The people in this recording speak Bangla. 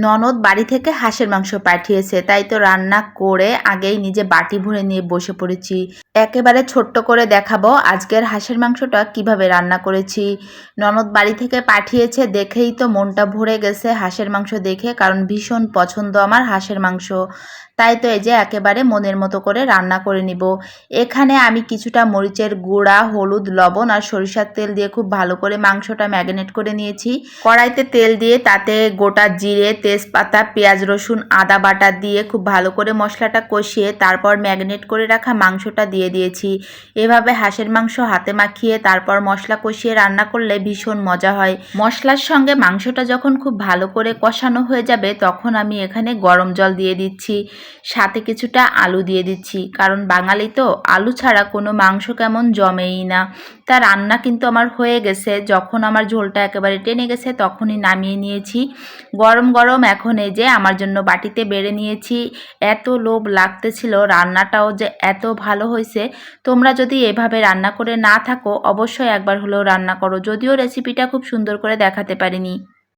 ননদ বাড়ি থেকে হাঁসের মাংস পাঠিয়েছে, তাই তো রান্না করে আগেই নিজে বাটি ভরে নিয়ে বসে পড়েছি। একেবারে ছোট্ট করে দেখাবো আজকের হাঁসের মাংসটা কিভাবে রান্না করেছি। ননদ বাড়ি থেকে পাঠিয়েছে দেখেই তো মনটা ভরে গেছে হাঁসের মাংস দেখে, কারণ ভীষণ পছন্দ আমার হাঁসের মাংস। তাই তো এই যে একেবারে মনের মতো করে রান্না করে নিব। এখানে আমি কিছুটা মরিচের গুঁড়া, হলুদ, লবণ আর সরিষার তেল দিয়ে খুব ভালো করে মাংসটা ম্যারিনেট করে নিয়েছি। কড়াইতে তেল দিয়ে তাতে গোটা জিরে, তেজপাতা, পেঁয়াজ, রসুন, আদা বাটা দিয়ে খুব ভালো করে মশলাটা কষিয়ে তারপর ম্যারিনেট করে রাখা মাংসটা দিয়ে দিয়েছি। এভাবে হাঁসের মাংস হাতে মাখিয়ে তারপর মশলা কষিয়ে রান্না করলে ভীষণ মজা হয়। মশলার সঙ্গে মাংসটা যখন খুব ভালো করে কষানো হয়ে যাবে তখন আমি এখানে গরম জল দিয়ে দিচ্ছি, সাথে কিছুটা আলু দিয়ে দিচ্ছি, কারণ বাঙালি তো আলু ছাড়া কোনো মাংস কেমন জমেই না। তা রান্না কিন্তু আমার হয়ে গেছে। যখন আমার ঝোলটা একেবারে টেনে গেছে তখনই নামিয়ে নিয়েছি। গরম গরম এখন এই যে আমার জন্য বাটিতে বেড়ে নিয়েছি। এত লোভ লাগতেছিল, রান্নাটাও যে এত ভালো হয়েছে। তোমরা যদি এভাবে রান্না করে না থাকো অবশ্যই একবার হলেও রান্না করো, যদিও রেসিপিটা খুব সুন্দর করে দেখাতে পারিনি।